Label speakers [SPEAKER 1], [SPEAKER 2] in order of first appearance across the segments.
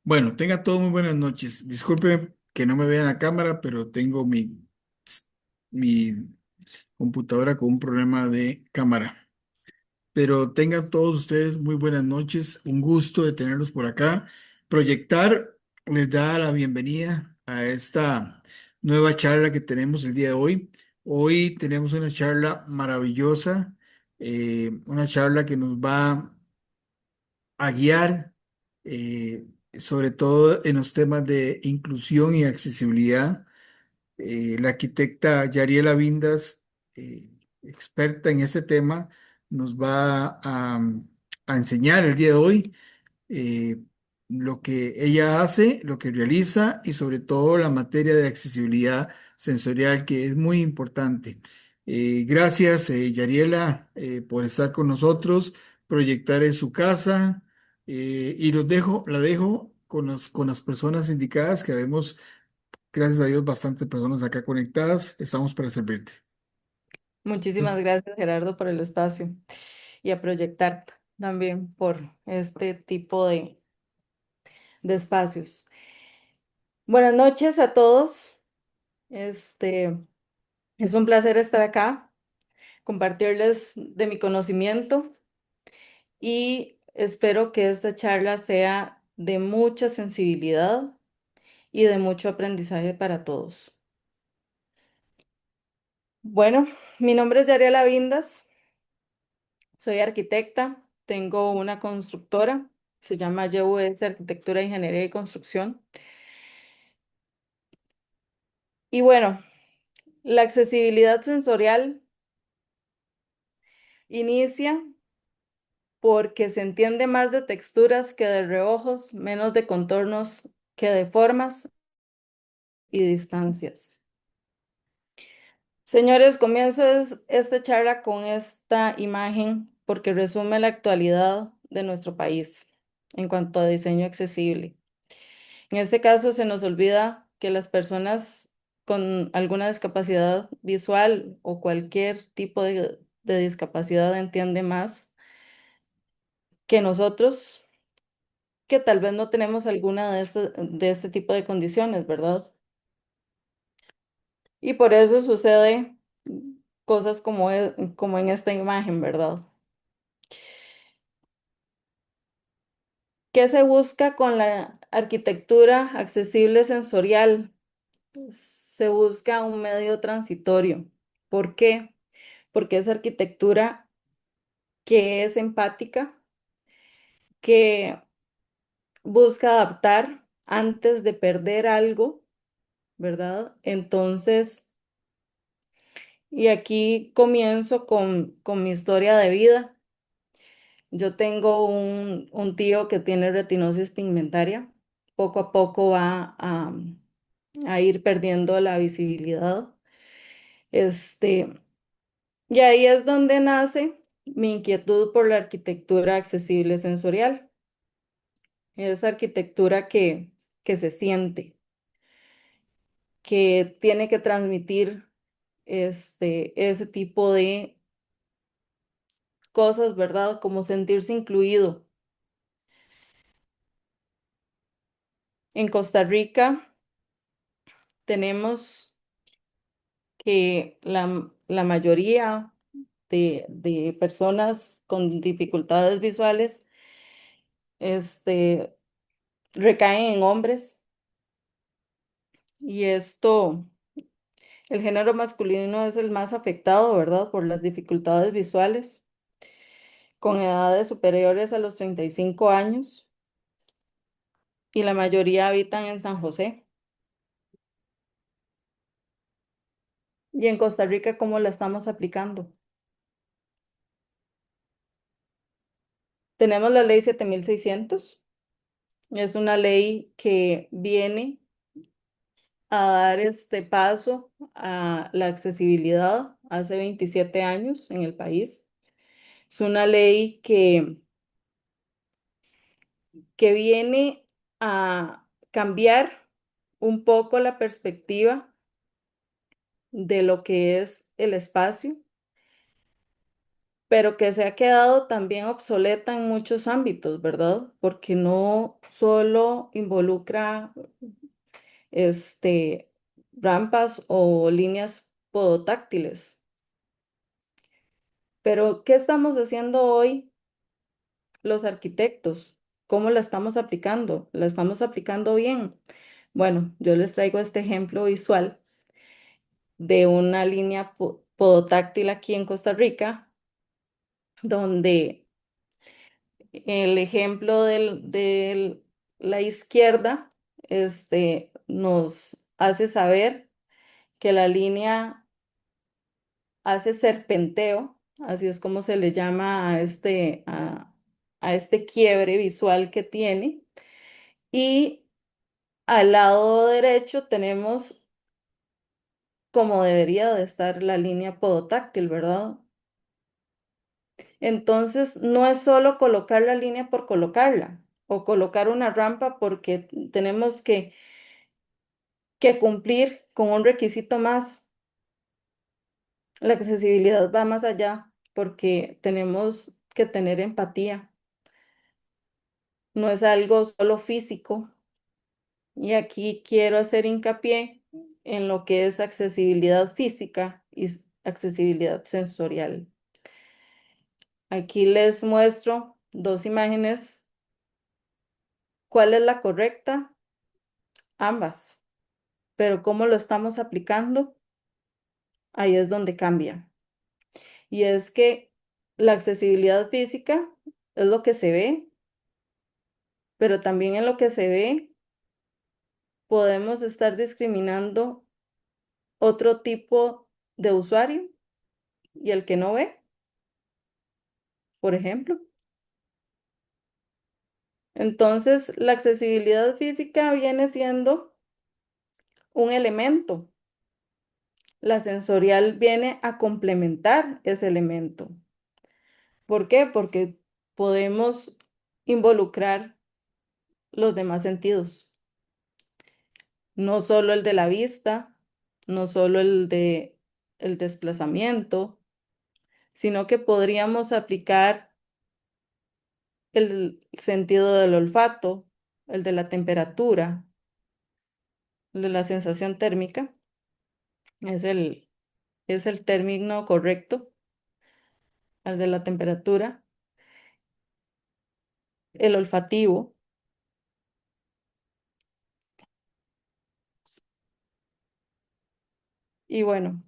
[SPEAKER 1] Bueno, tenga todo muy buenas noches. Disculpe que no me vean a cámara, pero tengo mi computadora con un problema de cámara. Pero tengan todos ustedes muy buenas noches. Un gusto de tenerlos por acá. Proyectar les da la bienvenida a esta nueva charla que tenemos el día de hoy. Hoy tenemos una charla maravillosa, una charla que nos va a guiar, sobre todo en los temas de inclusión y accesibilidad. La arquitecta Yariela Vindas, experta en este tema, nos va a enseñar el día de hoy eh, lo que ella hace, lo que realiza y sobre todo la materia de accesibilidad sensorial que es muy importante. Gracias, Yariela, por estar con nosotros, proyectar en su casa y la dejo con las personas indicadas que vemos, gracias a Dios, bastantes personas acá conectadas. Estamos para servirte.
[SPEAKER 2] Muchísimas gracias, Gerardo, por el espacio y a Proyectar también por este tipo de espacios. Buenas noches a todos. Este, es un placer estar acá, compartirles de mi conocimiento y espero que esta charla sea de mucha sensibilidad y de mucho aprendizaje para todos. Bueno, mi nombre es Yariela Vindas. Soy arquitecta, tengo una constructora, se llama YUS Arquitectura, Ingeniería y Construcción. Y bueno, la accesibilidad sensorial inicia porque se entiende más de texturas que de reojos, menos de contornos que de formas y distancias. Señores, comienzo esta charla con esta imagen porque resume la actualidad de nuestro país en cuanto a diseño accesible. En este caso se nos olvida que las personas con alguna discapacidad visual o cualquier tipo de discapacidad entiende más que nosotros, que tal vez no tenemos alguna de este tipo de condiciones, ¿verdad? Y por eso sucede cosas como en esta imagen, ¿verdad? ¿Qué se busca con la arquitectura accesible sensorial? Se busca un medio transitorio. ¿Por qué? Porque es arquitectura que es empática, que busca adaptar antes de perder algo, ¿verdad? Entonces, y aquí comienzo con mi historia de vida. Yo tengo un tío que tiene retinosis pigmentaria. Poco a poco va a ir perdiendo la visibilidad. Este, y ahí es donde nace mi inquietud por la arquitectura accesible sensorial. Es arquitectura que se siente, que tiene que transmitir ese tipo de cosas, ¿verdad? Como sentirse incluido. En Costa Rica tenemos que la mayoría de personas con dificultades visuales este, recaen en hombres y esto, el género masculino es el más afectado, ¿verdad? Por las dificultades visuales, con edades superiores a los 35 años y la mayoría habitan en San José. Y en Costa Rica, ¿cómo la estamos aplicando? Tenemos la ley 7600. Es una ley que viene a dar este paso a la accesibilidad hace 27 años en el país. Es una ley que viene a cambiar un poco la perspectiva de lo que es el espacio pero que se ha quedado también obsoleta en muchos ámbitos, ¿verdad? Porque no solo involucra este, rampas o líneas podotáctiles. Pero, ¿qué estamos haciendo hoy los arquitectos? ¿Cómo la estamos aplicando? ¿La estamos aplicando bien? Bueno, yo les traigo este ejemplo visual de una línea podotáctil aquí en Costa Rica, donde el ejemplo de la izquierda nos hace saber que la línea hace serpenteo, así es como se le llama a este quiebre visual que tiene. Y al lado derecho tenemos como debería de estar la línea podotáctil, ¿verdad? Entonces, no es solo colocar la línea por colocarla o colocar una rampa porque tenemos que cumplir con un requisito más. La accesibilidad va más allá porque tenemos que tener empatía. No es algo solo físico. Y aquí quiero hacer hincapié en lo que es accesibilidad física y accesibilidad sensorial. Aquí les muestro dos imágenes. ¿Cuál es la correcta? Ambas. Pero cómo lo estamos aplicando, ahí es donde cambia. Y es que la accesibilidad física es lo que se ve, pero también en lo que se ve podemos estar discriminando otro tipo de usuario y el que no ve, por ejemplo. Entonces, la accesibilidad física viene siendo un elemento. La sensorial viene a complementar ese elemento. ¿Por qué? Porque podemos involucrar los demás sentidos, no solo el de la vista, no solo el de el desplazamiento, sino que podríamos aplicar el sentido del olfato, el de la temperatura, el de la sensación térmica, es es el término correcto, el de la temperatura, el olfativo. Y bueno,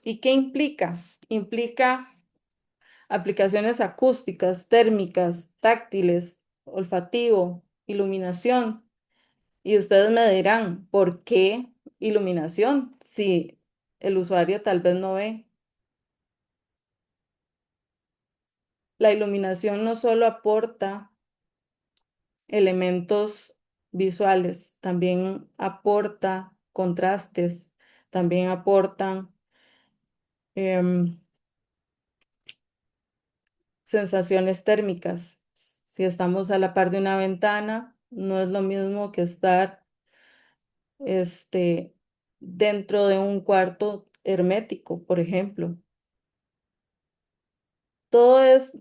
[SPEAKER 2] ¿y qué implica? Implica aplicaciones acústicas, térmicas, táctiles, olfativo, iluminación. Y ustedes me dirán, ¿por qué iluminación? Si el usuario tal vez no ve. La iluminación no solo aporta elementos visuales, también aporta contrastes, también aportan em, sensaciones térmicas. Si estamos a la par de una ventana, no es lo mismo que estar este, dentro de un cuarto hermético, por ejemplo. Todo es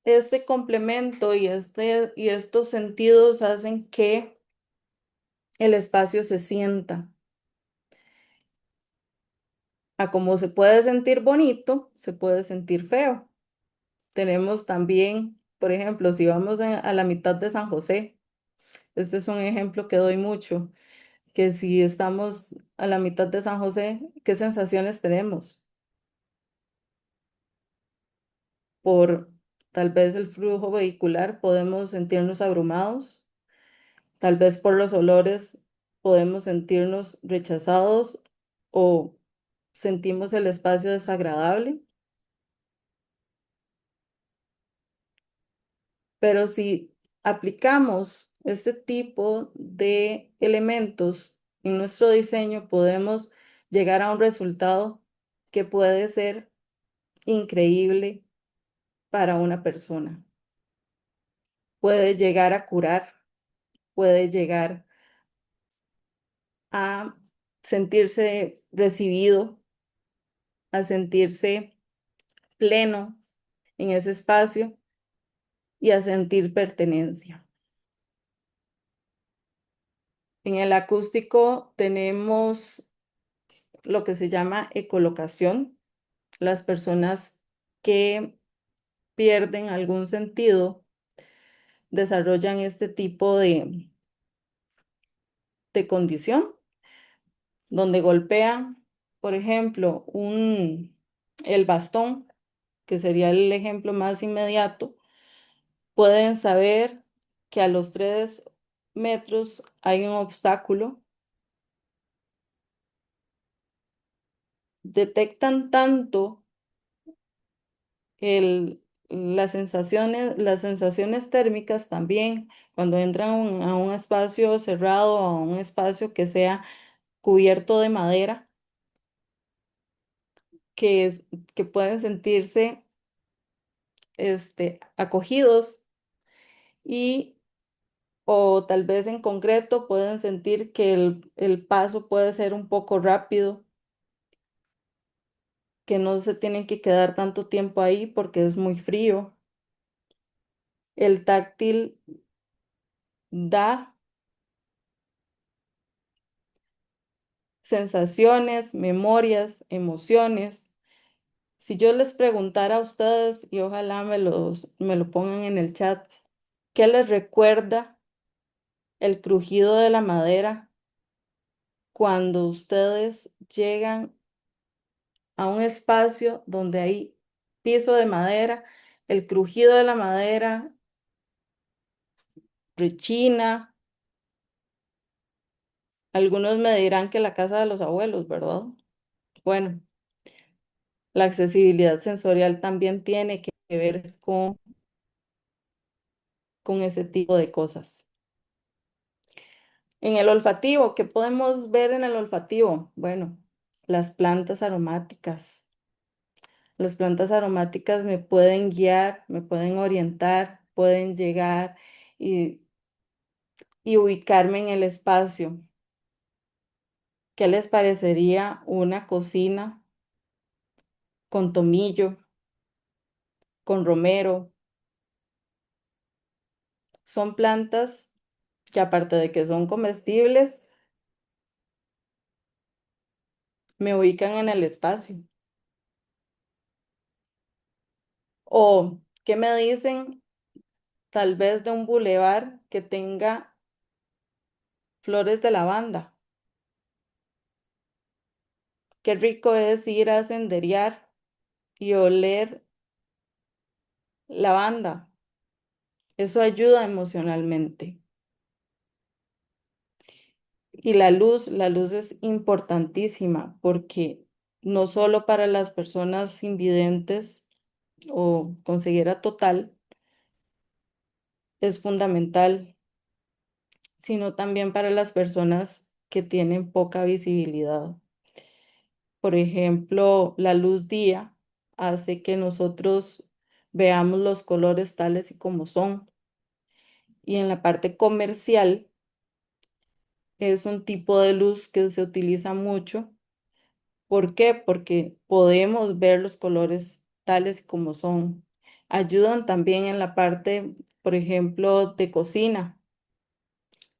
[SPEAKER 2] este complemento y estos sentidos hacen que el espacio se sienta. A como se puede sentir bonito, se puede sentir feo. Tenemos también, por ejemplo, si vamos a la mitad de San José, este es un ejemplo que doy mucho, que si estamos a la mitad de San José, ¿qué sensaciones tenemos? Por tal vez el flujo vehicular podemos sentirnos abrumados, tal vez por los olores podemos sentirnos rechazados o sentimos el espacio desagradable, pero si aplicamos este tipo de elementos en nuestro diseño, podemos llegar a un resultado que puede ser increíble para una persona. Puede llegar a curar, puede llegar a sentirse recibido, a sentirse pleno, en ese espacio y a sentir pertenencia. En el acústico tenemos lo que se llama ecolocación. Las personas que pierden algún sentido desarrollan este tipo de condición, donde golpean, por ejemplo, el bastón, que sería el ejemplo más inmediato, pueden saber que a los 3 metros hay un obstáculo, detectan tanto el, las sensaciones térmicas también cuando entran a un espacio cerrado, a un espacio que sea cubierto de madera, que, que pueden sentirse acogidos y o tal vez en concreto pueden sentir que el paso puede ser un poco rápido, que no se tienen que quedar tanto tiempo ahí porque es muy frío. El táctil da sensaciones, memorias, emociones. Si yo les preguntara a ustedes, y ojalá me lo pongan en el chat, ¿qué les recuerda el crujido de la madera cuando ustedes llegan a un espacio donde hay piso de madera, el crujido de la madera rechina? Algunos me dirán que la casa de los abuelos, ¿verdad? Bueno, la accesibilidad sensorial también tiene que ver con ese tipo de cosas. En el olfativo, ¿qué podemos ver en el olfativo? Bueno, las plantas aromáticas. Las plantas aromáticas me pueden guiar, me pueden orientar, pueden llegar y, y ubicarme en el espacio. ¿Qué les parecería una cocina con tomillo, con romero? Son plantas que aparte de que son comestibles, me ubican en el espacio. ¿O qué me dicen tal vez de un bulevar que tenga flores de lavanda? Qué rico es ir a senderear y oler lavanda. Eso ayuda emocionalmente. Y la luz es importantísima porque no solo para las personas invidentes o con ceguera total es fundamental, sino también para las personas que tienen poca visibilidad. Por ejemplo, la luz día hace que nosotros veamos los colores tales y como son. Y en la parte comercial es un tipo de luz que se utiliza mucho. ¿Por qué? Porque podemos ver los colores tales y como son. Ayudan también en la parte, por ejemplo, de cocina,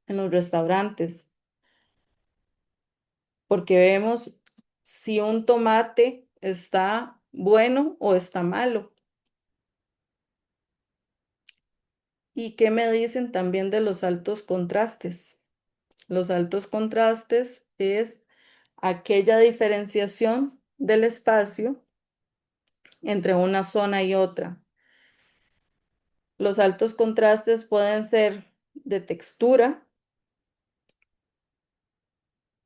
[SPEAKER 2] en los restaurantes, porque vemos si un tomate está bueno o está malo. ¿Y qué me dicen también de los altos contrastes? Los altos contrastes es aquella diferenciación del espacio entre una zona y otra. Los altos contrastes pueden ser de textura,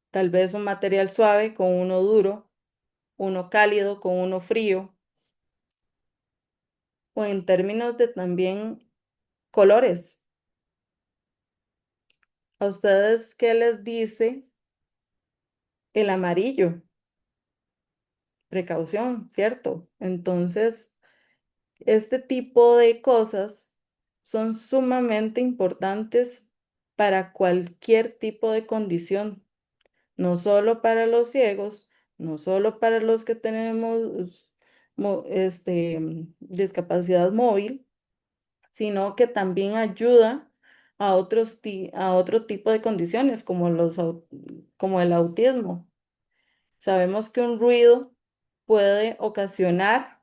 [SPEAKER 2] tal vez un material suave con uno duro, uno cálido con uno frío, o en términos de también colores. ¿A ustedes qué les dice el amarillo? Precaución, ¿cierto? Entonces, este tipo de cosas son sumamente importantes para cualquier tipo de condición, no solo para los ciegos, no solo para los que tenemos discapacidad móvil, sino que también ayuda a a otro tipo de condiciones como como el autismo. Sabemos que un ruido puede ocasionar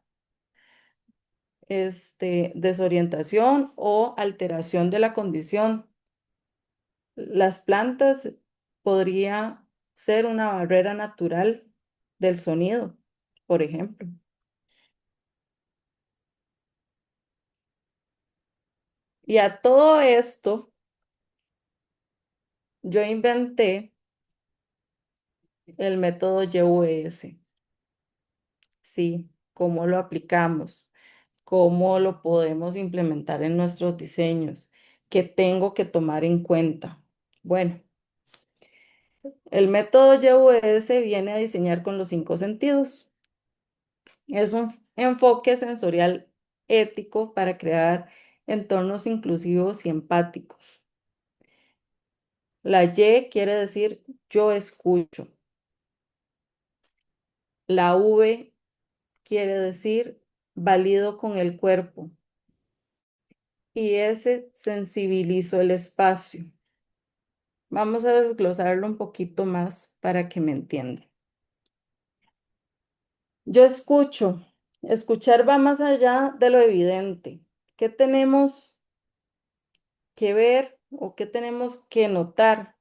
[SPEAKER 2] desorientación o alteración de la condición. Las plantas podría ser una barrera natural del sonido, por ejemplo. Y a todo esto, yo inventé el método YUS. Sí, cómo lo aplicamos, cómo lo podemos implementar en nuestros diseños, qué tengo que tomar en cuenta. Bueno, el método YUS viene a diseñar con los cinco sentidos. Es un enfoque sensorial ético para crear entornos inclusivos y empáticos. La Y quiere decir yo escucho. La V quiere decir valido con el cuerpo. Y S sensibilizo el espacio. Vamos a desglosarlo un poquito más para que me entiendan. Yo escucho. Escuchar va más allá de lo evidente. ¿Qué tenemos que ver o qué tenemos que notar?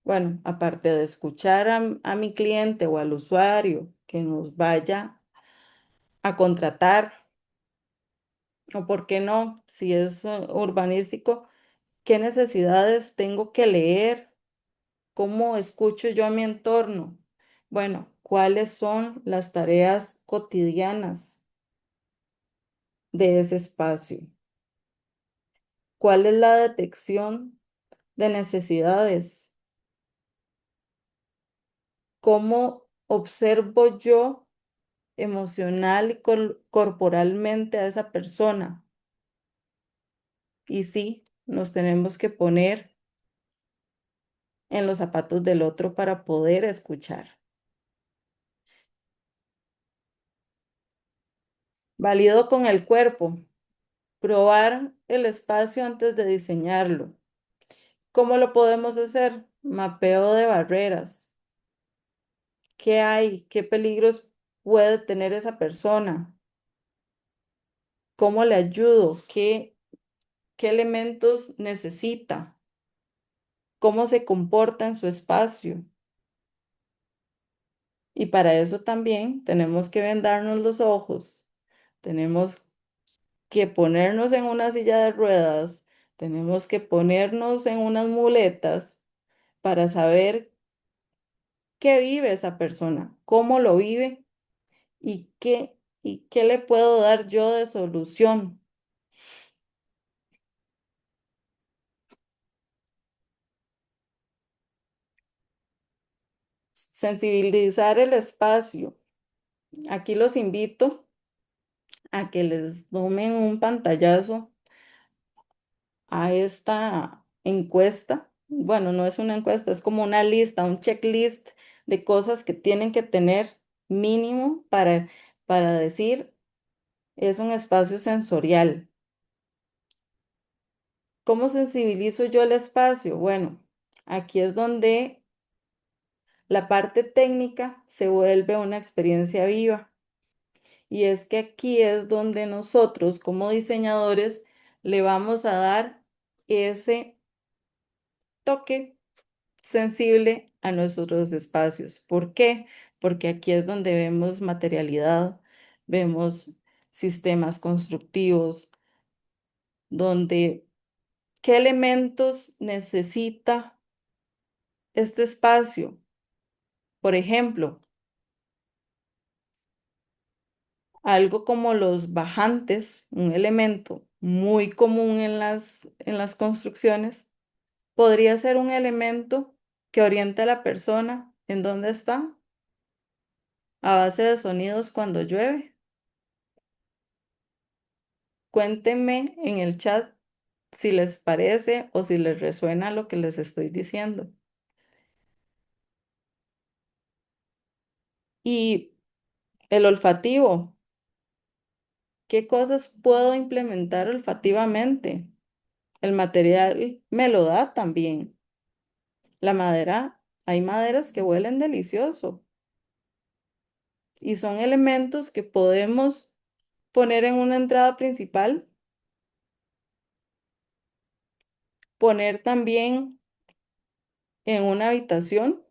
[SPEAKER 2] Bueno, aparte de escuchar a mi cliente o al usuario que nos vaya a contratar, o por qué no, si es urbanístico, ¿qué necesidades tengo que leer? ¿Cómo escucho yo a mi entorno? Bueno, ¿cuáles son las tareas cotidianas de ese espacio? ¿Cuál es la detección de necesidades? ¿Cómo observo yo emocional y corporalmente a esa persona? Y sí, nos tenemos que poner en los zapatos del otro para poder escuchar. Valido con el cuerpo. Probar el espacio antes de diseñarlo. ¿Cómo lo podemos hacer? Mapeo de barreras. ¿Qué hay? ¿Qué peligros puede tener esa persona? ¿Cómo le ayudo? ¿Qué elementos necesita? ¿Cómo se comporta en su espacio? Y para eso también tenemos que vendarnos los ojos, tenemos que ponernos en una silla de ruedas, tenemos que ponernos en unas muletas para saber qué vive esa persona, cómo lo vive y qué le puedo dar yo de solución. Sensibilizar el espacio. Aquí los invito a que les tomen un pantallazo a esta encuesta. Bueno, no es una encuesta, es como una lista, un checklist de cosas que tienen que tener mínimo para decir es un espacio sensorial. ¿Cómo sensibilizo yo el espacio? Bueno, aquí es donde la parte técnica se vuelve una experiencia viva. Y es que aquí es donde nosotros como diseñadores le vamos a dar ese toque sensible a nuestros espacios. ¿Por qué? Porque aquí es donde vemos materialidad, vemos sistemas constructivos, donde qué elementos necesita este espacio. Por ejemplo, algo como los bajantes, un elemento muy común en en las construcciones, podría ser un elemento que oriente a la persona en dónde está a base de sonidos cuando llueve. Cuéntenme en el chat si les parece o si les resuena lo que les estoy diciendo. Y el olfativo. ¿Qué cosas puedo implementar olfativamente? El material me lo da también. La madera, hay maderas que huelen delicioso y son elementos que podemos poner en una entrada principal, poner también en una habitación,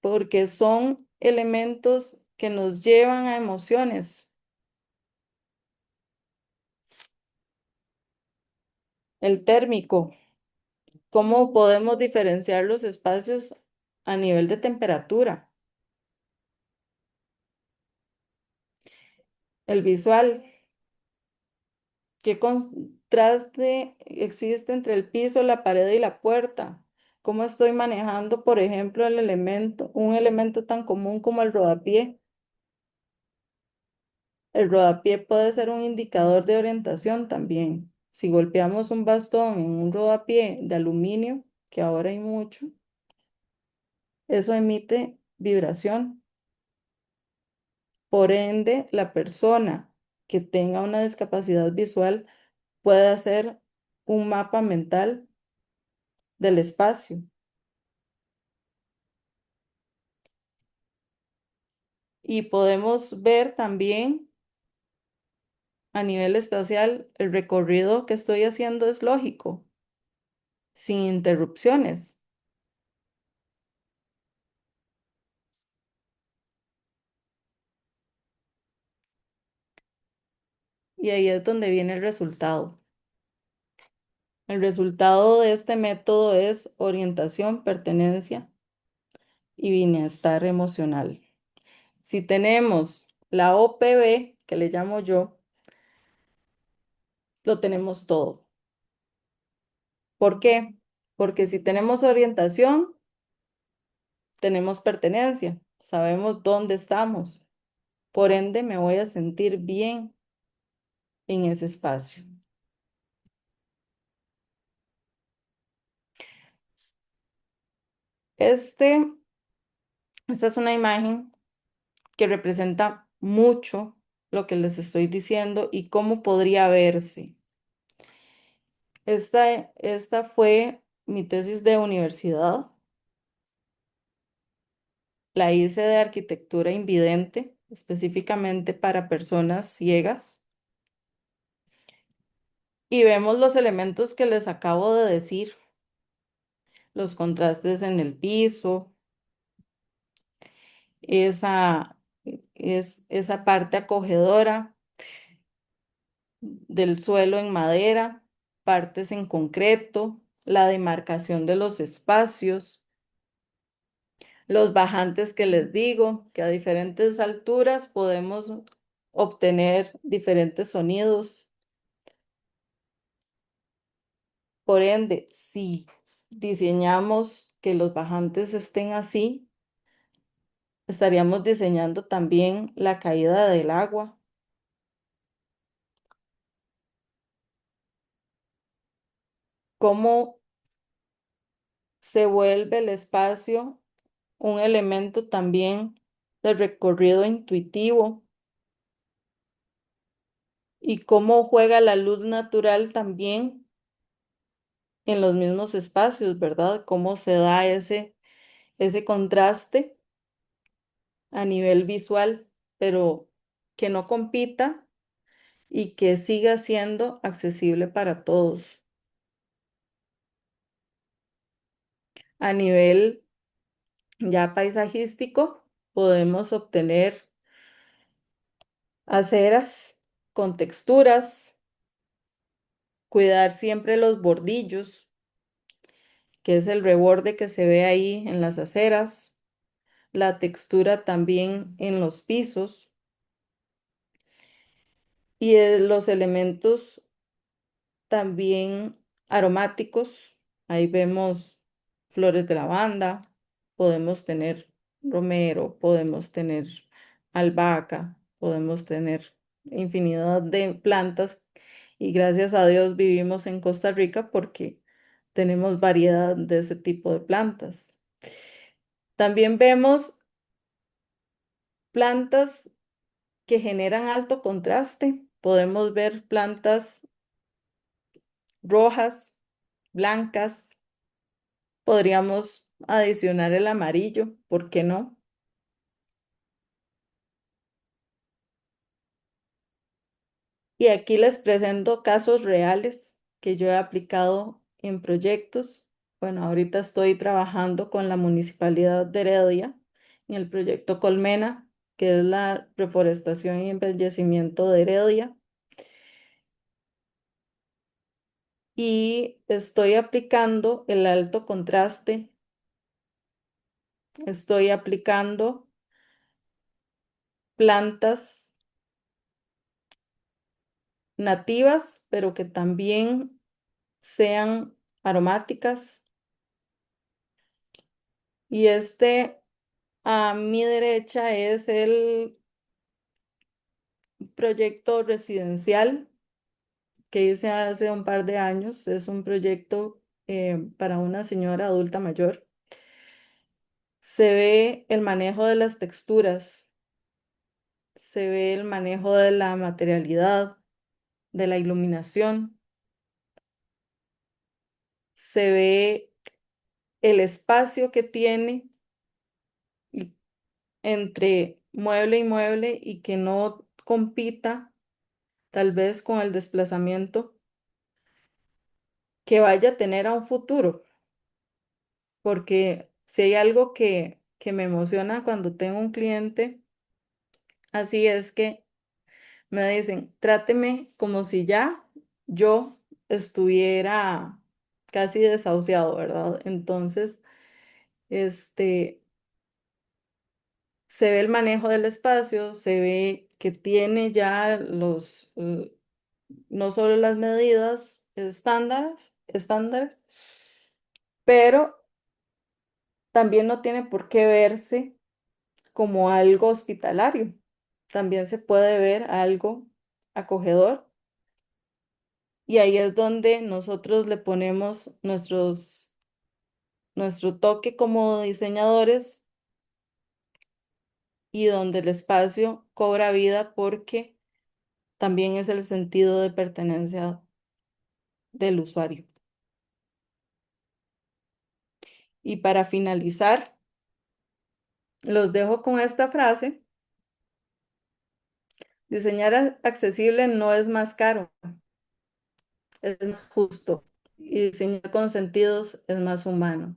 [SPEAKER 2] porque son elementos que nos llevan a emociones. El térmico, ¿cómo podemos diferenciar los espacios a nivel de temperatura? El visual, ¿qué contraste existe entre el piso, la pared y la puerta? ¿Cómo estoy manejando, por ejemplo, un elemento tan común como el rodapié? El rodapié puede ser un indicador de orientación también. Si golpeamos un bastón en un rodapié de aluminio, que ahora hay mucho, eso emite vibración. Por ende, la persona que tenga una discapacidad visual puede hacer un mapa mental del espacio y podemos ver también a nivel espacial el recorrido que estoy haciendo es lógico, sin interrupciones. Y ahí es donde viene el resultado. El resultado de este método es orientación, pertenencia y bienestar emocional. Si tenemos la OPB, que le llamo yo, lo tenemos todo. ¿Por qué? Porque si tenemos orientación, tenemos pertenencia, sabemos dónde estamos. Por ende, me voy a sentir bien en ese espacio. Este, esta es una imagen que representa mucho lo que les estoy diciendo y cómo podría verse. Esta fue mi tesis de universidad. La hice de arquitectura invidente, específicamente para personas ciegas. Y vemos los elementos que les acabo de decir, los contrastes en el piso, esa, esa parte acogedora del suelo en madera, partes en concreto, la demarcación de los espacios, los bajantes que les digo, que a diferentes alturas podemos obtener diferentes sonidos. Por ende, si diseñamos que los bajantes estén así, estaríamos diseñando también la caída del agua, cómo se vuelve el espacio un elemento también de recorrido intuitivo y cómo juega la luz natural también en los mismos espacios, ¿verdad? Cómo se da ese contraste a nivel visual, pero que no compita y que siga siendo accesible para todos. A nivel ya paisajístico, podemos obtener aceras con texturas, cuidar siempre los bordillos, que es el reborde que se ve ahí en las aceras, la textura también en los pisos y los elementos también aromáticos. Ahí vemos flores de lavanda, podemos tener romero, podemos tener albahaca, podemos tener infinidad de plantas y gracias a Dios vivimos en Costa Rica porque tenemos variedad de ese tipo de plantas. También vemos plantas que generan alto contraste. Podemos ver plantas rojas, blancas. Podríamos adicionar el amarillo, ¿por qué no? Y aquí les presento casos reales que yo he aplicado en proyectos. Bueno, ahorita estoy trabajando con la Municipalidad de Heredia en el proyecto Colmena, que es la reforestación y embellecimiento de Heredia. Y estoy aplicando el alto contraste, estoy aplicando plantas nativas, pero que también sean aromáticas. Y a mi derecha es el proyecto residencial que hice hace un par de años. Es un proyecto para una señora adulta mayor. Se ve el manejo de las texturas, se ve el manejo de la materialidad, de la iluminación, se ve el espacio que tiene y- entre mueble y mueble y que no compita tal vez con el desplazamiento que vaya a tener a un futuro, porque si hay algo que me emociona cuando tengo un cliente, así es que me dicen, tráteme como si ya yo estuviera casi desahuciado, ¿verdad? Entonces, este, se ve el manejo del espacio, se ve que tiene ya no solo las medidas estándares, pero también no tiene por qué verse como algo hospitalario. También se puede ver algo acogedor y ahí es donde nosotros le ponemos nuestro toque como diseñadores y donde el espacio cobra vida porque también es el sentido de pertenencia del usuario. Y para finalizar, los dejo con esta frase: diseñar accesible no es más caro, es más justo. Y diseñar con sentidos es más humano.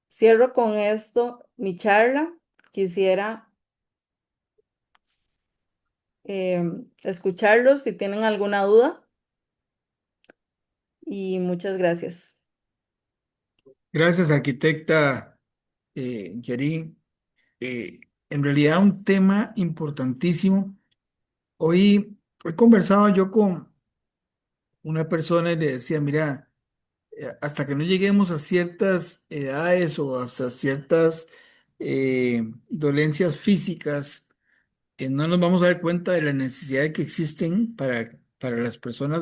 [SPEAKER 2] Cierro con esto mi charla. Quisiera escucharlos si tienen alguna duda y muchas gracias.
[SPEAKER 1] Gracias, arquitecta Yarin. En realidad un tema importantísimo. Hoy conversaba yo con una persona y le decía, mira, hasta que no lleguemos a ciertas edades o hasta ciertas dolencias físicas, no nos vamos a dar cuenta de la necesidad que existen para las personas,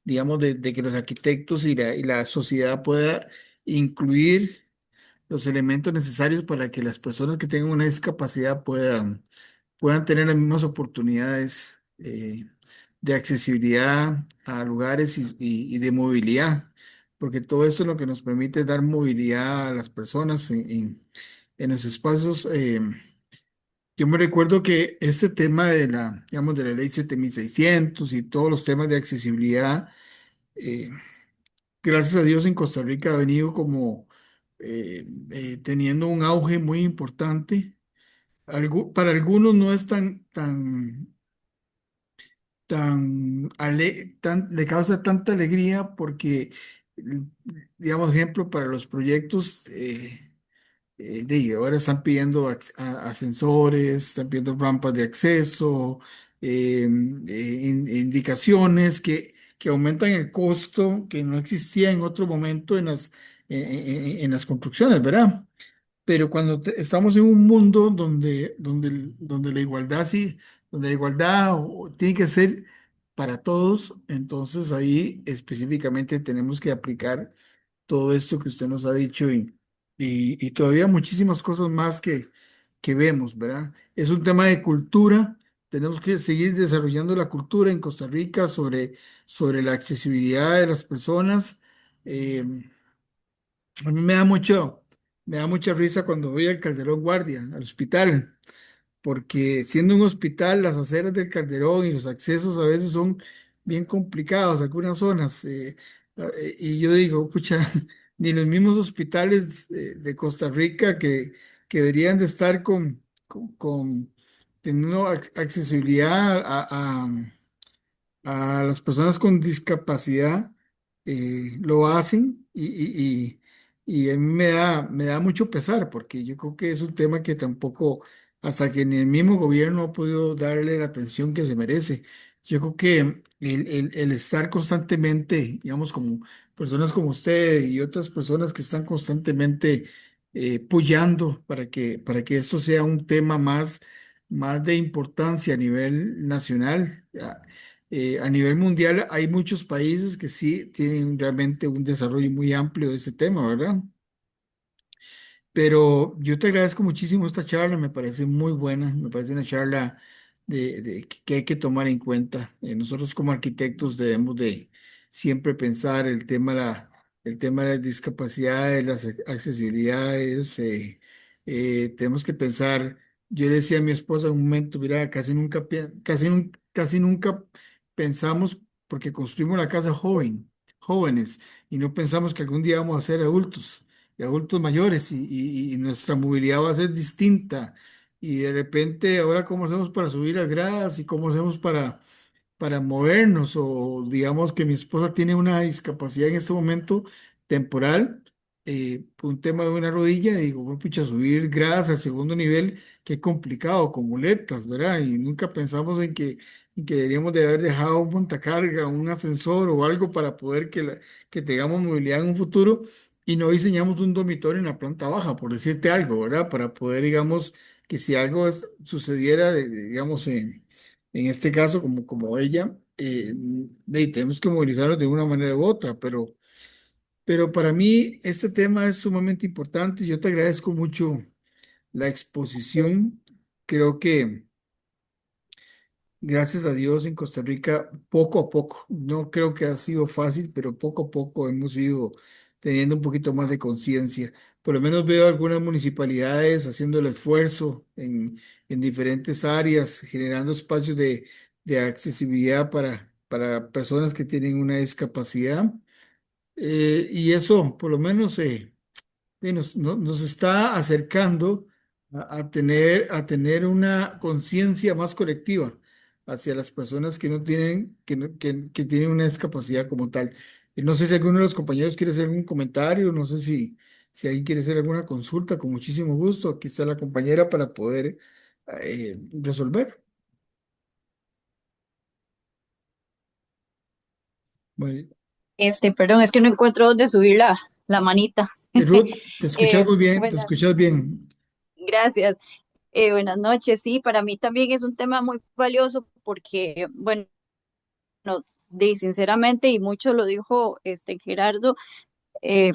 [SPEAKER 1] digamos, de que los arquitectos y la sociedad pueda incluir los elementos necesarios para que las personas que tengan una discapacidad puedan tener las mismas oportunidades de accesibilidad a lugares y de movilidad, porque todo eso es lo que nos permite dar movilidad a las personas en los espacios. Yo me recuerdo que este tema digamos, de la ley 7600 y todos los temas de accesibilidad, eh, gracias a Dios en Costa Rica ha venido como teniendo un auge muy importante. Para algunos no es le causa tanta alegría porque, mm, digamos, ejemplo, para los proyectos, ahora están pidiendo ascensores, están pidiendo rampas de acceso, indicaciones que aumentan el costo que no existía en otro momento en las construcciones, ¿verdad? Pero cuando estamos en un mundo donde la igualdad sí, donde la igualdad tiene que ser para todos, entonces ahí específicamente tenemos que aplicar todo esto que usted nos ha dicho y todavía muchísimas cosas más que vemos, ¿verdad? Es un tema de cultura. Tenemos que seguir desarrollando la cultura en Costa Rica sobre la accesibilidad de las personas. Eh, a mí me da mucha risa cuando voy al Calderón Guardia, al hospital, porque siendo un hospital, las aceras del Calderón y los accesos a veces son bien complicados, algunas zonas. Y yo digo, pucha, ni los mismos hospitales de Costa Rica que deberían de estar teniendo accesibilidad a las personas con discapacidad, lo hacen y a mí me da mucho pesar porque yo creo que es un tema que tampoco, hasta que ni el mismo gobierno ha podido darle la atención que se merece. Yo creo que el estar constantemente, digamos, como personas como usted y otras personas que están constantemente puyando para que esto sea un tema más de importancia a nivel nacional. A nivel mundial hay muchos países que sí tienen realmente un desarrollo muy amplio de ese tema, ¿verdad? Pero yo te agradezco muchísimo esta charla, me parece muy buena, me parece una charla que hay que tomar en cuenta. Nosotros como arquitectos debemos de siempre pensar el tema de las discapacidades, las accesibilidades. Tenemos que pensar, yo le decía a mi esposa en un momento, mira, casi nunca pensamos porque construimos la casa jóvenes, y no pensamos que algún día vamos a ser adultos y adultos mayores y nuestra movilidad va a ser distinta. Y de repente, ahora, ¿cómo hacemos para subir las gradas y cómo hacemos para movernos? O digamos que mi esposa tiene una discapacidad en este momento temporal, por un tema de una rodilla, y digo, "Bueno, pucha, subir gradas al segundo nivel, qué complicado, con muletas, ¿verdad? Y nunca pensamos en que deberíamos de haber dejado un montacarga, un ascensor o algo para poder que tengamos movilidad en un futuro. Y no diseñamos un dormitorio en la planta baja, por decirte algo, ¿verdad? Para poder, digamos, que si algo sucediera, digamos, en este caso, como ella, tenemos que movilizarnos de una manera u otra, pero para mí este tema es sumamente importante. Yo te agradezco mucho la exposición. Creo que gracias a Dios en Costa Rica, poco a poco, no creo que ha sido fácil, pero poco a poco hemos ido teniendo un poquito más de conciencia. Por lo menos veo algunas municipalidades haciendo el esfuerzo en diferentes áreas, generando espacios de accesibilidad para personas que tienen una discapacidad. Y eso, por lo menos, nos está acercando a tener una conciencia más colectiva hacia las personas que no tienen, que tienen una discapacidad como tal. No sé si alguno de los compañeros quiere hacer algún comentario, no sé si alguien quiere hacer alguna consulta, con muchísimo gusto. Aquí está la compañera para poder resolver. Bueno,
[SPEAKER 3] Perdón, es que no encuentro dónde subir la manita.
[SPEAKER 1] Ruth, te escuchas muy bien, te
[SPEAKER 3] Buenas,
[SPEAKER 1] escuchas bien.
[SPEAKER 3] gracias. Buenas noches. Sí, para mí también es un tema muy valioso porque, bueno, sinceramente, y mucho lo dijo Gerardo,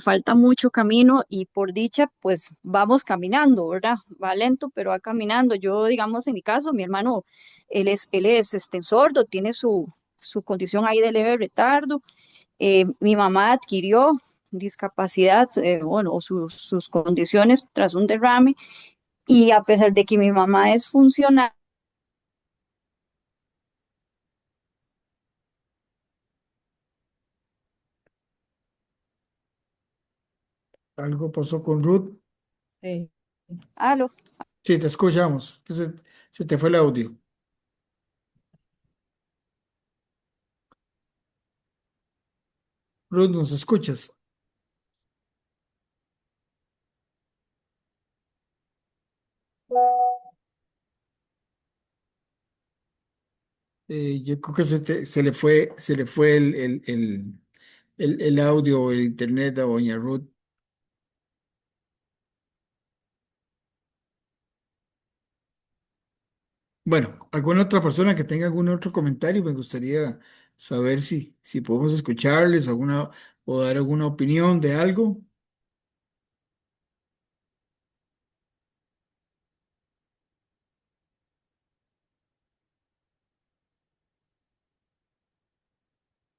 [SPEAKER 3] falta mucho camino y por dicha, pues vamos caminando, ¿verdad? Va lento, pero va caminando. Yo, digamos, en mi caso, mi hermano, él es sordo, tiene su condición ahí de leve retardo. Mi mamá adquirió discapacidad, bueno, o sus condiciones tras un derrame, y a pesar de que mi mamá es funcional,
[SPEAKER 1] Algo pasó con Ruth.
[SPEAKER 2] Sí.
[SPEAKER 3] aló,
[SPEAKER 1] Sí, te escuchamos. Se te fue el audio. Ruth, ¿nos escuchas? Yo creo que se le fue el audio o el internet a Doña Ruth. Bueno, alguna otra persona que tenga algún otro comentario, me gustaría saber si podemos escucharles alguna o dar alguna opinión de algo.